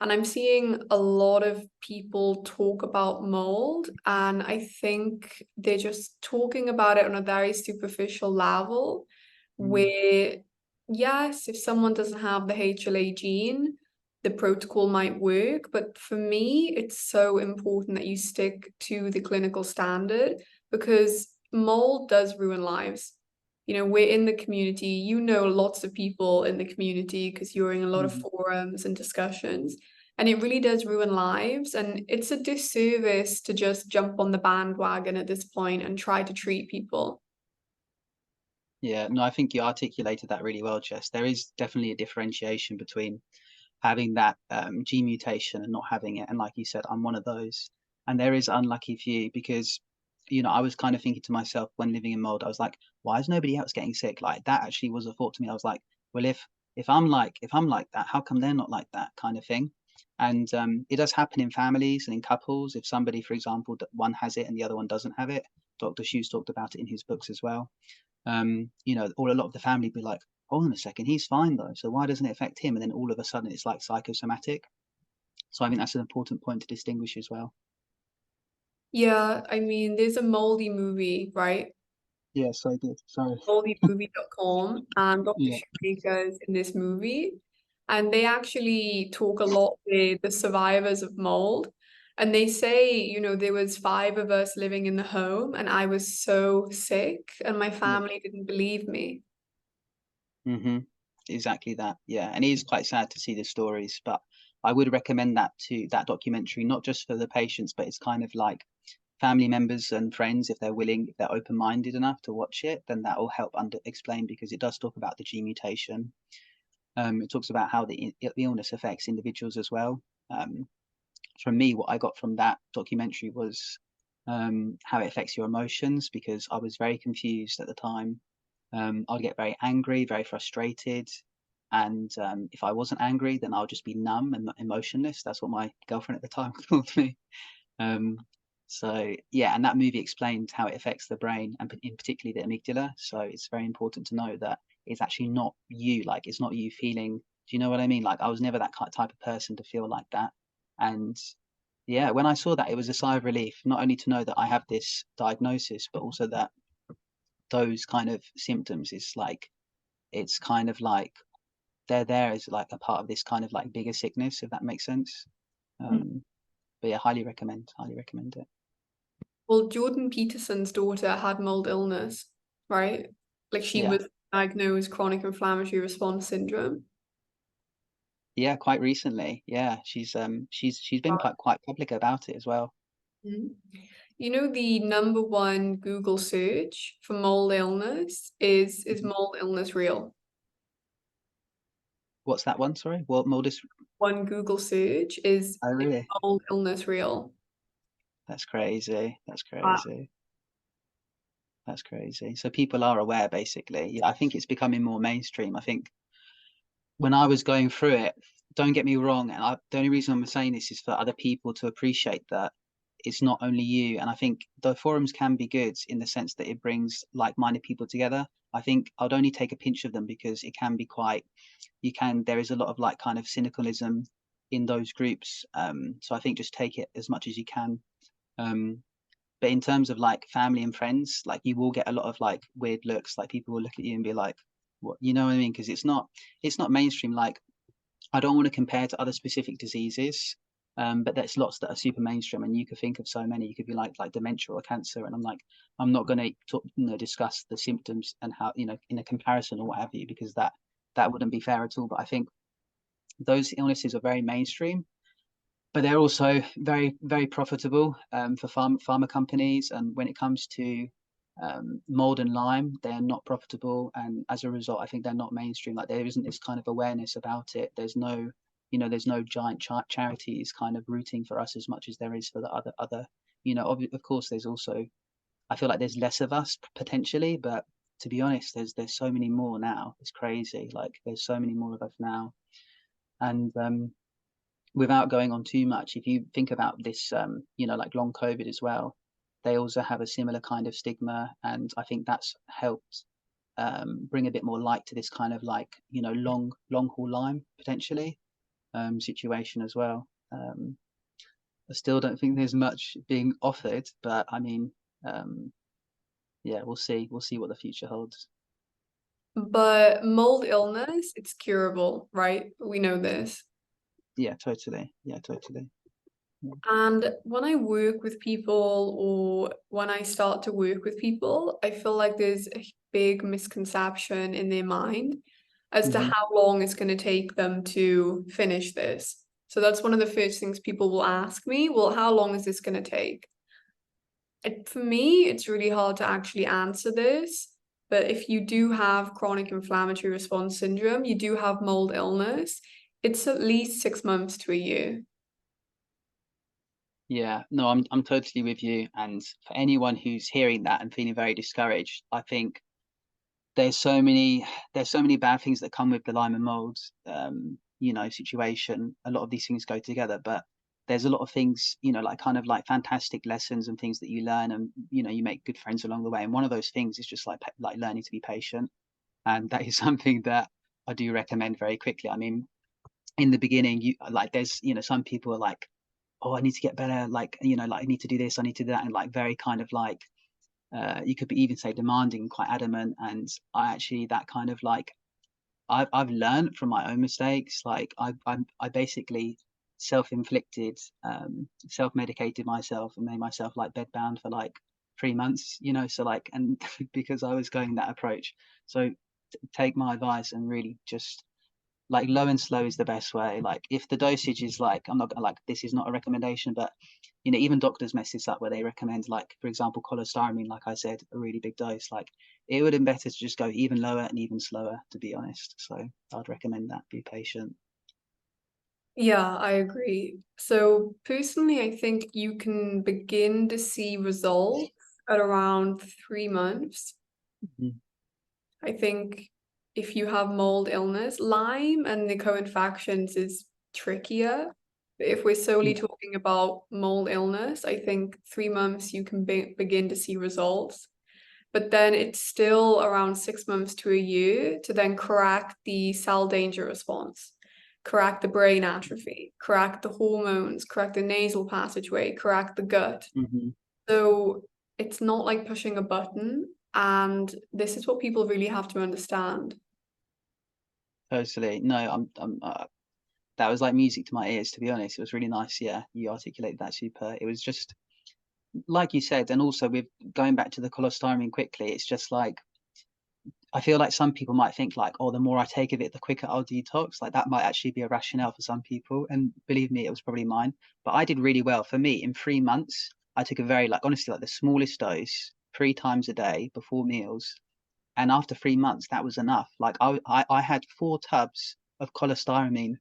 And I'm seeing a lot of people talk about mold, and I think they're just talking about it on a very superficial level, Hmm. where, yes, if someone doesn't have the HLA gene, the protocol might work. But for me, it's so important that you stick to the clinical standard because mold does ruin lives. We're in the community, lots of people in the community because you're in a lot of Hmm. forums and discussions. And it really does ruin lives. And it's a disservice to just jump on the bandwagon at this point and try to treat people. Yeah, no, I think you articulated that really well, Jess. There is definitely a differentiation between having that gene mutation and not having it. And like you said, I'm one of those. And there is unlucky few because, you know, I was kind of thinking to myself when living in mold, I was like, why is nobody else getting sick? Like that actually was a thought to me. I was like, well, if I'm like that, how come they're not like that kind of thing? And it does happen in families and in couples. If somebody, for example, one has it and the other one doesn't have it, Dr. Hughes talked about it in his books as well. You know, or a lot of the family be like, hold on a second, he's fine though, so why doesn't it affect him? And then all of a sudden it's like psychosomatic. So I think that's an important point to distinguish as well. Yeah, I mean, there's a Moldy movie, right? Yeah, so good. Sorry. Moldymovie.com, and Dr. Yeah. Shoemaker is in this movie. And they actually talk a lot with the survivors of mold. And they say, you know, there was five of us living in the home, and I was so sick, and my Yeah. family didn't believe me. Mm-hmm. Exactly that. Yeah. And it is quite sad to see the stories, but I would recommend that documentary, not just for the patients, but it's kind of like family members and friends, if they're willing, if they're open-minded enough to watch it, then that will help explain because it does talk about the gene mutation. It talks about how the illness affects individuals as well. Um, from me, what I got from that documentary was how it affects your emotions because I was very confused at the time. I'd get very angry, very frustrated. And if I wasn't angry, then I'll just be numb and emotionless. That's what my girlfriend at the time called me. Um, so yeah, and that movie explained how it affects the brain and in particularly the amygdala. So it's very important to know that it's actually not you. Like it's not you feeling. Do you know what I mean? Like I was never that type of person to feel like that. And yeah, when I saw that, it was a sigh of relief, not only to know that I have this diagnosis, but also that those kind of symptoms is like it's kind of like they're there as like a part of this kind of like bigger sickness, if that makes sense. Um, but yeah, highly recommend it. Well, Jordan Peterson's daughter had mold illness, right? Like she Yeah, was diagnosed chronic inflammatory response syndrome. yeah, quite recently. Yeah, she's been quite public about it as well. Mhm. You know, the number one Google search for mold illness is Mhm. mold illness real? What's that one? Sorry, what modus? One Google search Oh, is really? mold illness real? That's crazy. That's Wow. crazy. That's crazy. So people are aware, basically. Yeah, I think it's becoming more mainstream. I think when I was going through it, don't get me wrong, and the only reason I'm saying this is for other people to appreciate that it's not only you. And I think the forums can be good in the sense that it brings like-minded people together. I think I'd only take a pinch of them because it can be quite, there is a lot of like kind of cynicalism in those groups. So I think just take it as much as you can. Um, but in terms of like family and friends, like you will get a lot of like weird looks. Like people will look at you and be like, "What?" You know what I mean? Because it's not mainstream. Like I don't want to compare to other specific diseases, but there's lots that are super mainstream, and you could think of so many. You could be like dementia or cancer, and I'm like, I'm not going to discuss the symptoms and how in a comparison or what have you, because that wouldn't be fair at all. But I think those illnesses are very mainstream, but they're also very, very profitable for pharma companies. And when it comes to mold and Lyme, they're not profitable, and as a result, I think they're not mainstream. Like there isn't this kind of awareness about it. There's no giant charities kind of rooting for us as much as there is for the other. Of course, there's also I feel like there's less of us potentially, but to be honest, there's so many more now. It's crazy. Like there's so many more of us now, and without going on too much, if you think about this, like long COVID as well, they also have a similar kind of stigma, and I think that's helped bring a bit more light to this kind of like long haul Lyme potentially situation as well. I still don't think there's much being offered, but I mean, um, yeah, we'll see. We'll see what the future holds. But mold illness, it's curable, right? We know this. Yeah, totally. Yeah, totally. Yeah. And when I work with people or when I start to work with people, I feel like there's a big misconception in their mind as to Hmm. how long it's going to take them to finish this. So that's one of the first things people will ask me. Well, how long is this going to take? For me, it's really hard to actually answer this. But if you do have chronic inflammatory response syndrome, you do have mold illness, it's at least 6 months to a year. Yeah, no, I'm totally with you. And for anyone who's hearing that and feeling very discouraged, I think there's so many there's so many bad things that come with the Lyme and mold, situation. A lot of these things go together, but there's a lot of things, like kind of like fantastic lessons and things that you learn, and you make good friends along the way. And one of those things is just like learning to be patient, and that is something that I do recommend very quickly. I mean, in the beginning, you like there's some people are like, oh, I need to get better, like like I need to do this, I need to do that, and like very kind of like you could be even say demanding, quite adamant. And I actually that kind of like I've learned from my own mistakes. Like I basically self-inflicted, self-medicated myself and made myself like bedbound for like 3 months, so like, and because I was going that approach. So take my advice and really just like low and slow is the best way. Like if the dosage is like, I'm not gonna like, this is not a recommendation, but even doctors mess this up where they recommend, like, for example, cholestyramine, like I said, a really big dose. Like it would have been better to just go even lower and even slower, to be honest. So I'd recommend that. Be patient. Yeah, I agree. So personally, I think you can begin to see results at around 3 months. Mhm. I think if you have mold illness, Lyme and the co-infections is trickier. But if we're solely Yeah. talking about mold illness, I think 3 months you can begin to see results. But then it's still around 6 months to a year to then correct the cell danger response, correct the brain atrophy, correct the hormones, correct the nasal passageway, correct the gut. Hmm. So it's not like pushing a button. And this is what people really have to understand. Totally. No, that was like music to my ears, to be honest. It was really nice. Yeah, you articulated that super. It was just like you said, and also with going back to the cholestyramine quickly, it's just like I feel like some people might think like, oh, the more I take of it, the quicker I'll detox. Like that might actually be a rationale for some people. And believe me, it was probably mine. But I did really well. For me, in 3 months, I took a very like honestly like the smallest dose 3 times a day before meals. And after 3 months, that was enough. Like I had 4 tubs of cholestyramine,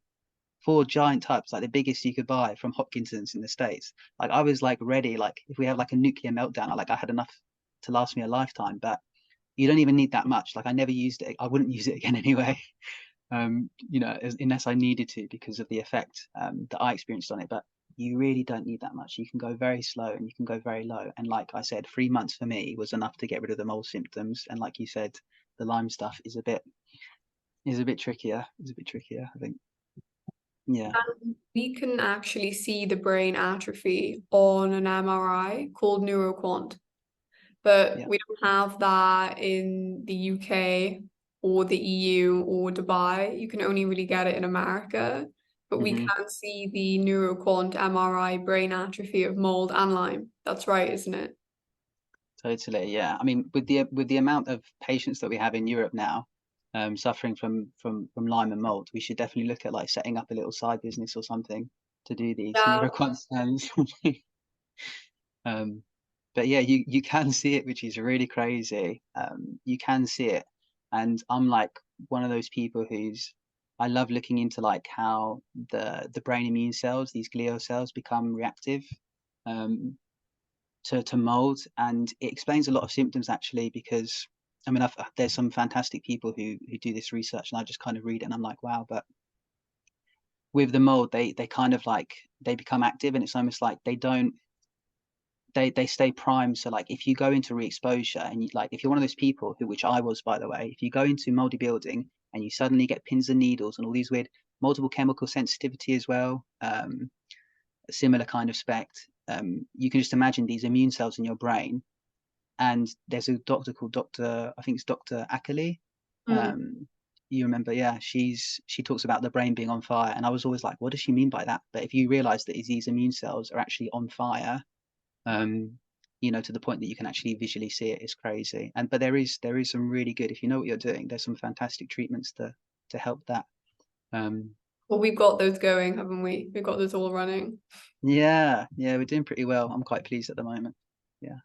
4 giant tubs, like the biggest you could buy from Hopkinson's in the States. Like I was like ready. Like if we have like a nuclear meltdown, like I had enough to last me a lifetime. But you don't even need that much. Like I never used it. I wouldn't use it again anyway. Unless I needed to because of the effect that I experienced on it. But you really don't need that much. You can go very slow and you can go very low. And like I said, 3 months for me was enough to get rid of the mole symptoms. And like you said, the Lyme stuff is a bit trickier. Is a bit trickier, I think. Yeah. We can actually see the brain atrophy on an MRI called neuroquant, but Yeah. we don't have that in the UK or the EU or Dubai. You can only really get it in America, but we Hmm. can see the neuroquant MRI brain atrophy of mold and Lyme. That's right, isn't it? Totally. Yeah. I mean, with the amount of patients that we have in Europe now, suffering from Lyme and mold, we should definitely look at like setting up a little side business or something to do these Yeah. neuroquant scans. um, but yeah, you can see it, which is really crazy. You can see it, and I'm like one of those people who's I love looking into like how the brain immune cells, these glial cells, become reactive. To mold, and it explains a lot of symptoms actually. Because I mean, there's some fantastic people who do this research, and I just kind of read it and I'm like, wow. But with the mold, they kind of like they become active, and it's almost like they stay primed. So like if you go into re-exposure and like if you're one of those people who, which I was by the way, if you go into moldy building and you suddenly get pins and needles and all these weird multiple chemical sensitivity as well, a similar kind of spect, you can just imagine these immune cells in your brain. And there's a doctor called Dr. I think it's Dr. Ackley. Mm. You remember, yeah, she talks about the brain being on fire, and I was always like, what does she mean by that? But if you realize that these immune cells are actually on fire, um, to the point that you can actually visually see it, is crazy. And but there is some really good, if you know what you're doing, there's some fantastic treatments to help that. Um, Well, we've got those going, haven't we? We've got those all running. yeah, we're doing pretty well. I'm quite pleased at the moment. Yeah.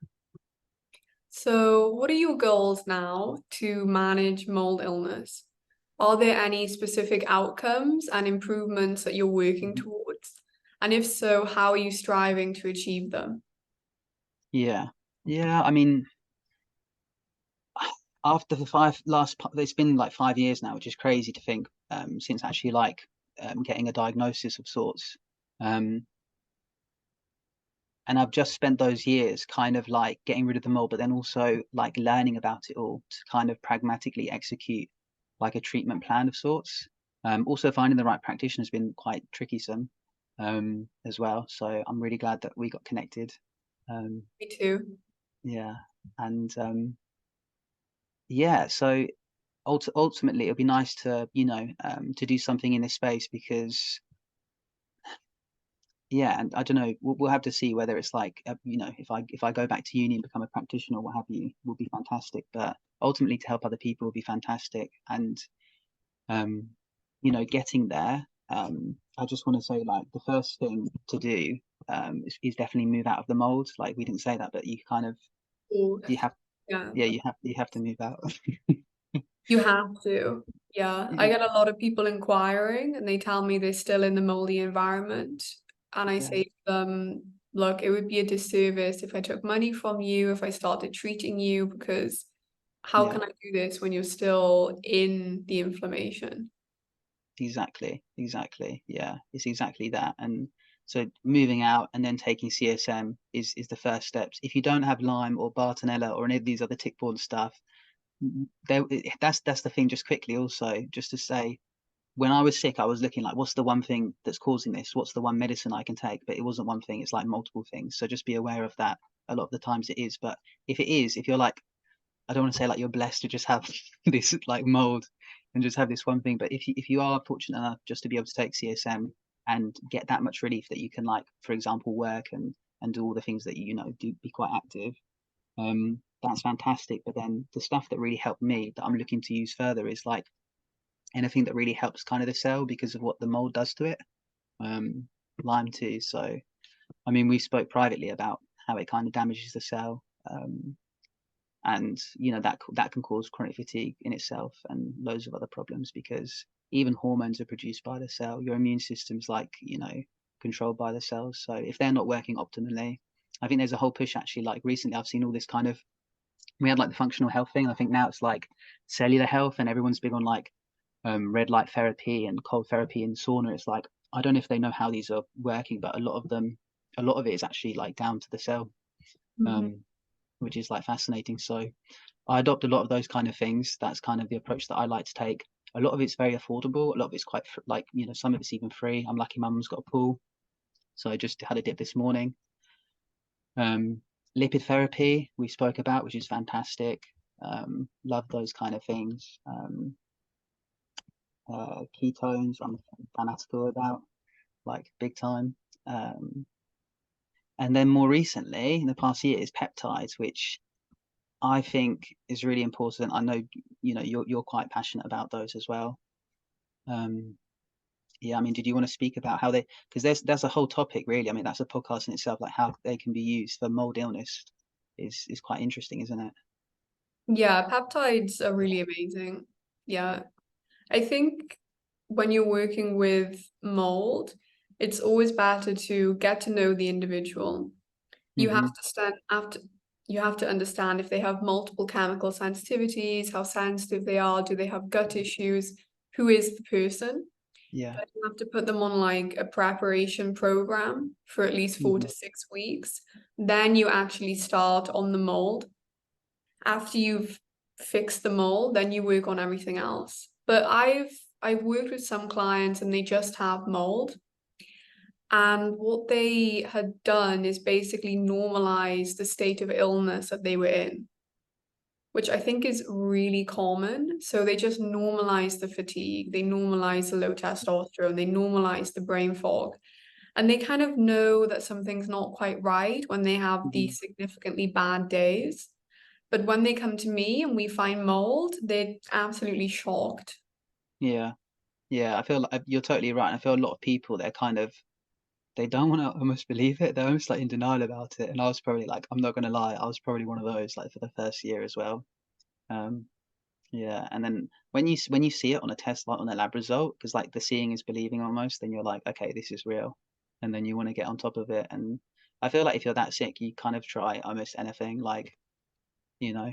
So, what are your goals now to manage mold illness? Are there any specific outcomes and improvements that you're working Mhm. towards? And if so, how are you striving to achieve them? Yeah. Yeah. I mean, after the it's been like 5 years now, which is crazy to think, since actually like getting a diagnosis of sorts. Um, and I've just spent those years kind of like getting rid of the mold, but then also like learning about it all to kind of pragmatically execute like a treatment plan of sorts. Also finding the right practitioner has been quite tricky some as well. So I'm really glad that we got connected. Um, Me too. yeah, and yeah, so ultimately it'll be nice to to do something in this space because yeah, and I don't know, we'll have to see whether it's like if I go back to uni and become a practitioner or what have you, will be fantastic. But ultimately, to help other people will be fantastic. And um, getting there, I just want to say like the first thing to do is definitely move out of the mold. Like we didn't say that, but you kind of Or, you have yeah, yeah you have to move out. you have to. Yeah, I Yeah, get a lot of people inquiring and they tell me they're still in the moldy environment. And I yeah, say to them, look, it would be a disservice if I took money from you, if I started treating you, because how yeah. can I do this when you're still in the inflammation? Exactly. Yeah, it's exactly that. And so moving out and then taking CSM is the first steps. If you don't have Lyme or Bartonella or any of these other tick-borne stuff, there that's the thing. Just quickly, also, just to say, when I was sick, I was looking like, what's the one thing that's causing this? What's the one medicine I can take? But it wasn't one thing. It's like multiple things. So just be aware of that. A lot of the times it is. But if it is, if you're like, I don't want to say like you're blessed to just have this like mold and just have this one thing, but if you are fortunate enough just to be able to take CSM and get that much relief that you can like, for example, work and do all the things that do be quite active, that's fantastic. But then the stuff that really helped me that I'm looking to use further is like anything that really helps kind of the cell because of what the mold does to it. Um, Lyme too. So I mean, we spoke privately about how it kind of damages the cell. And that can cause chronic fatigue in itself and loads of other problems because even hormones are produced by the cell. Your immune system's like controlled by the cells, so if they're not working optimally, I think there's a whole push actually. Like recently I've seen all this kind of, we had like the functional health thing, I think now it's like cellular health, and everyone's big on like red light therapy and cold therapy and sauna. It's like, I don't know if they know how these are working, but a lot of it is actually like down to the cell, Mhm. um which is like fascinating. So I adopt a lot of those kind of things. That's kind of the approach that I like to take. A lot of it's very affordable. A lot of it's quite like, some of it's even free. I'm lucky my mum's got a pool. So I just had a dip this morning. Um, Lipid therapy we spoke about, which is fantastic. Love those kind of things. Ketones, I'm fanatical about, like big time. Um, and then more recently, in the past year, is peptides, which I think is really important. I know, you're quite passionate about those as well. Um, yeah, I mean, did you want to speak about how they, because there's a whole topic really. I mean, that's a podcast in itself, like how they can be used for mold illness is quite interesting, isn't it? Yeah, peptides are really amazing. Yeah. I think when you're working with mold, it's always better to get to know the individual. You have Mm-hmm. to stand after you have to understand if they have multiple chemical sensitivities, how sensitive they are, do they have gut issues, who is the person. Yeah. Then you have to put them on like a preparation program for at least four Mm-hmm. to six weeks. Then you actually start on the mold. After you've fixed the mold, then you work on everything else. But I've worked with some clients and they just have mold. And what they had done is basically normalize the state of illness that they were in, which I think is really common. So they just normalize the fatigue, they normalize the low testosterone, they normalize the brain fog. And they kind of know that something's not quite right when they have Mm-hmm. these significantly bad days. But when they come to me and we find mold, they're absolutely shocked. Yeah. Yeah. I feel like you're totally right. I feel a lot of people, they're kind of, they don't want to almost believe it. They're almost like in denial about it. And I was probably like, I'm not going to lie, I was probably one of those like for the first year as well. Um, Yeah, and then when you see it on a test, like on a lab result, because like the seeing is believing almost, then you're like, okay, this is real. and then you want to get on top of it. And I feel like if you're that sick, you kind of try almost anything. Like, you know,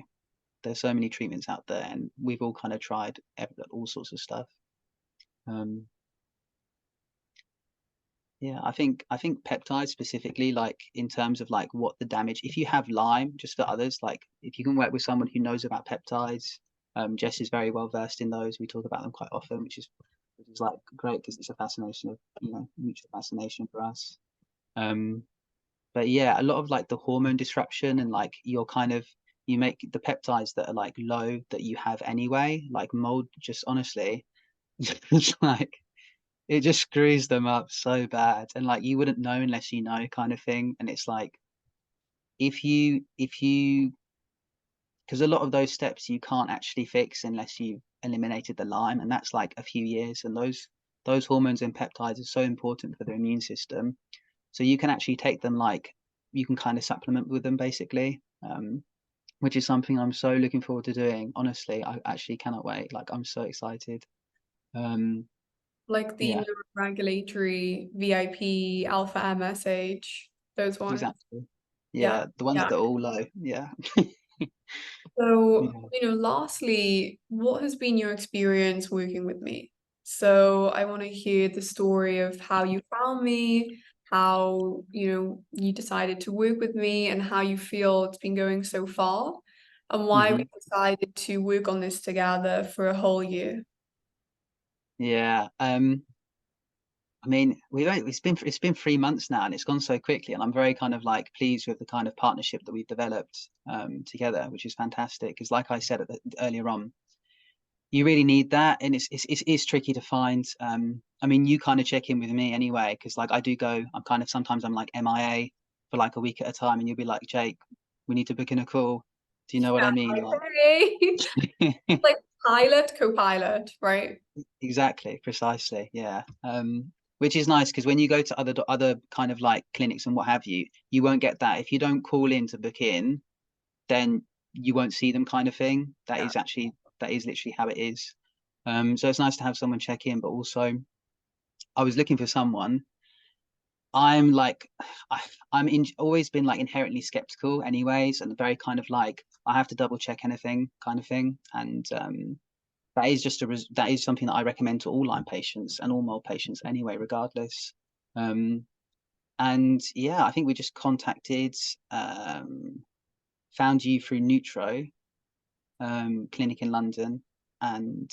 there's so many treatments out there, and we've all kind of tried all sorts of stuff. Um, yeah, I think peptides specifically, like in terms of like what the damage, if you have Lyme, just for others, like if you can work with someone who knows about peptides, Jess is very well versed in those. We talk about them quite often, which is like great because it's a fascination of, mutual fascination for us. Um, but yeah, a lot of like the hormone disruption and like you make the peptides that are like low that you have anyway, like mold, just honestly, it's like it just screws them up so bad, and like you wouldn't know unless you know, kind of thing. And it's like if you because a lot of those steps you can't actually fix unless you've eliminated the Lyme, and that's like a few years. And those hormones and peptides are so important for the immune system, so you can actually take them, like you can kind of supplement with them basically, which is something I'm so looking forward to doing. Honestly, I actually cannot wait. Like I'm so excited. um Like the yeah, neuroregulatory VIP, alpha MSH, those ones. exactly. Yeah. Yeah, the ones Yeah. that are all low. Yeah. So, Yeah. lastly, what has been your experience working with me? So, I want to hear the story of how you found me, how, you decided to work with me, and how you feel it's been going so far, and why we Hmm. decided to work on this together for a whole year. Yeah. I mean, it's been 3 months now, and it's gone so quickly, and I'm very kind of like pleased with the kind of partnership that we've developed together, which is fantastic. Because, like I said earlier on, you really need that, and it's tricky to find. I mean, you kind of check in with me anyway, because like I do go. I'm kind of sometimes I'm like MIA for like a week at a time, and you'll be like, Jake, we need to book in a call. Do you know what Yeah, I mean? okay. Like. Like pilot, co-pilot, right? Exactly, precisely. Yeah. Which is nice because when you go to other kind of like clinics and what have you, you won't get that. If you don't call in to book in, then you won't see them, kind of thing. Yeah. That is literally how it is. So it's nice to have someone check in, but also I was looking for someone. I'm like, I, always been like inherently skeptical, anyways, and very kind of like I have to double check anything, kind of thing. And that is that is something that I recommend to all Lyme patients and all mold patients anyway, regardless. Um, and yeah, I think we just found you through Neutro clinic in London, and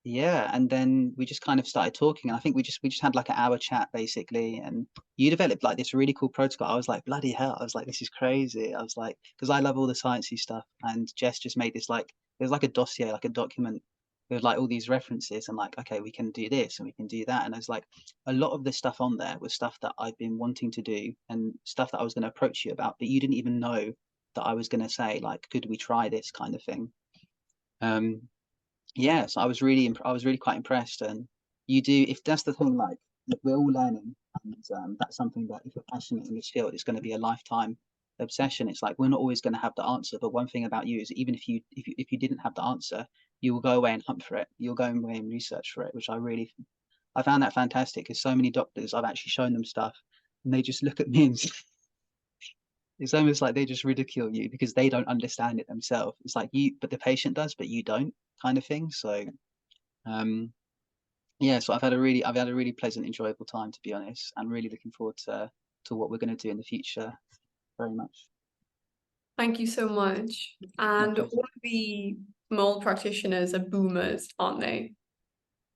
yeah, and then we just kind of started talking, and I think we just had like an hour chat basically, and you developed like this really cool protocol. I was like, bloody hell! I was like, this is crazy. I was like, because I love all the sciencey stuff, and Jess just made this like it was like a dossier, like a document with like all these references, and like, okay, we can do this and we can do that, and there's like a lot of the stuff on there was stuff that I've been wanting to do and stuff that I was going to approach you about, but you didn't even know that I was going to say like, could we try this, kind of thing. Um, yeah, so I was really quite impressed. And you do, if that's the thing, like we're all learning, and that's something that if you're passionate in this field, it's going to be a lifetime obsession. It's like we're not always going to have the answer, but one thing about you is even if you didn't have the answer, you will go away and hunt for it. You'll go away and research for it, which I found that fantastic, because so many doctors I've actually shown them stuff, and they just look at me and it's almost like they just ridicule you because they don't understand it themselves. It's like but the patient does, but you don't, kind of thing. So um, yeah, so I've had a really pleasant, enjoyable time, to be honest. I'm really looking forward to what we're going to do in the future. Very much. Thank you so much. My And pleasure. all the mold practitioners are boomers, aren't they?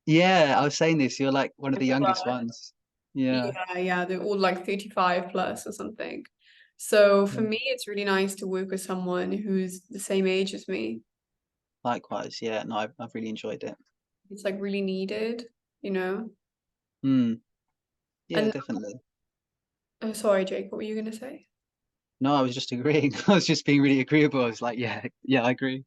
Yeah, I was saying this. You're like one of the youngest Right. ones. Yeah. Yeah, yeah, they're all like 35 plus or something. So for Yeah. me, it's really nice to work with someone who's the same age as me. Likewise. Yeah. No, I've really enjoyed it. It's like really needed, you know? Mm, yeah, And definitely. oh, sorry, Jake, what were you gonna say? No, I was just agreeing. I was just being really agreeable. I was like, yeah, yeah, I agree.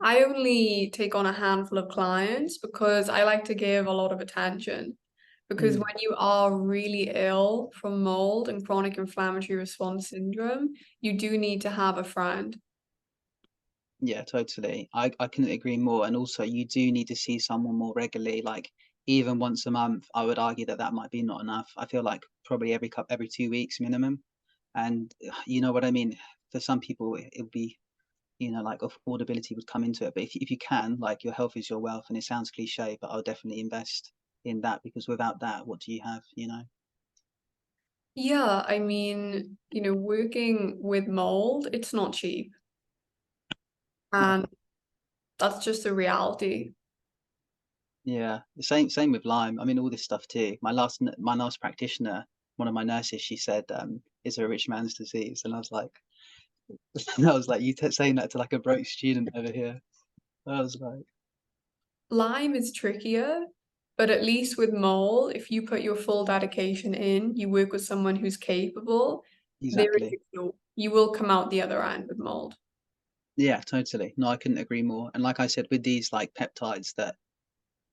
I only take on a handful of clients because I like to give a lot of attention. Because Mm. when you are really ill from mold and chronic inflammatory response syndrome, you do need to have a friend. Yeah, totally. I couldn't agree more. And also, you do need to see someone more regularly. Like, even once a month, I would argue that that might be not enough. I feel like probably every 2 weeks minimum. And you know what I mean? For some people, it would be, like affordability would come into it. But if you can, like, your health is your wealth, and it sounds cliche, but I'll definitely invest in that, because without that, what do you have? Yeah, I mean, working with mold, it's not cheap. No. And that's just a reality. Yeah, the same with Lyme. I mean, all this stuff too. My last practitioner, one of my nurses, she said, "It's a rich man's disease," and I was like, I was like, you saying that to like a broke student over here? I was like, Lyme is trickier, but at least with mold, if you put your full dedication in, you work with someone who's capable, there is exactly. a cure. You will come out the other end with mold. Yeah, totally. No, I couldn't agree more. And like I said, with these like peptides that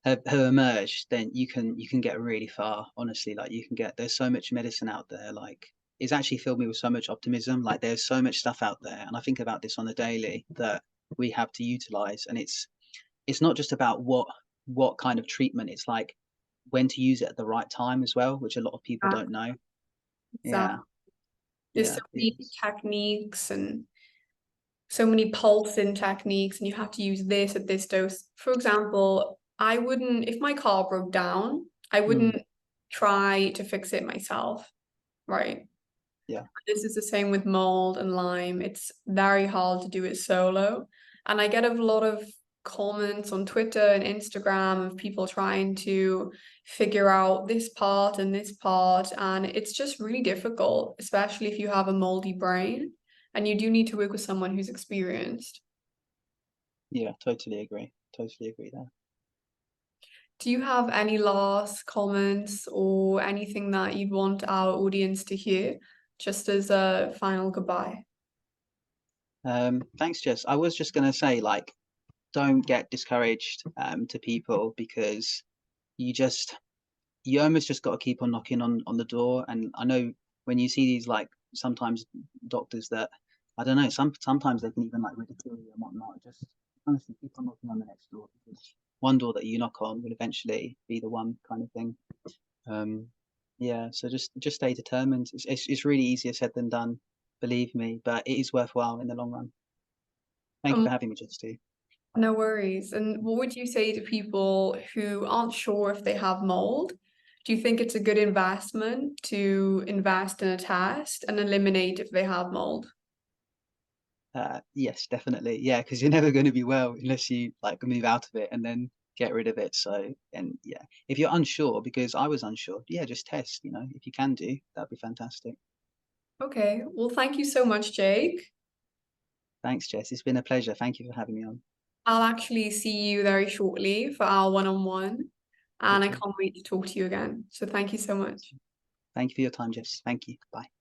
have emerged, then you can get really far. Honestly, like there's so much medicine out there. Like, it's actually filled me with so much optimism. Like, there's so much stuff out there, and I think about this on a daily that we have to utilize. And it's not just about what kind of treatment. It's like when to use it at the right time as well, which a lot of people Ah, don't know. Yeah, exactly. There's yeah, so it many is. techniques and so many pulsing techniques, and you have to use this at this dose. For example, I wouldn't, if my car broke down, I Mm, wouldn't try to fix it myself, right? yeah, This is the same with mold and Lyme. It's very hard to do it solo. And I get a lot of comments on Twitter and Instagram of people trying to figure out this part and this part. And it's just really difficult, especially if you have a moldy brain and you do need to work with someone who's experienced. yeah, totally agree. Totally agree there. Do you have any last comments or anything that you'd want our audience to hear just as a final goodbye? Thanks, Jess. I was just gonna say, like, don't get discouraged to people, because you just you almost just got to keep on knocking on the door. And I know when you see these, like, sometimes doctors that, I don't know, sometimes they can even like ridicule you and whatnot. Just honestly keep on knocking on the next door, because one door that you knock on will eventually be the one, kind of thing. Um, yeah, so just stay determined. It's really easier said than done, believe me, but it is worthwhile in the long run. Thank you Um, for having me, Justy. No worries. And what would you say to people who aren't sure if they have mold? Do you think it's a good investment to invest in a test and eliminate if they have mold? Yes, definitely. Yeah, because you're never going to be well unless you like move out of it and then get rid of it. So, and yeah, if you're unsure, because I was unsure, yeah, just test. If you can do, that'd be fantastic. Okay. Well, thank you so much, Jake. Thanks, Jess. It's been a pleasure. Thank you for having me on. I'll actually see you very shortly for our one-on-one, and I Wicked. can't wait to talk to you again. So thank you so much. Thank you for your time, Jess. Thank you. Bye.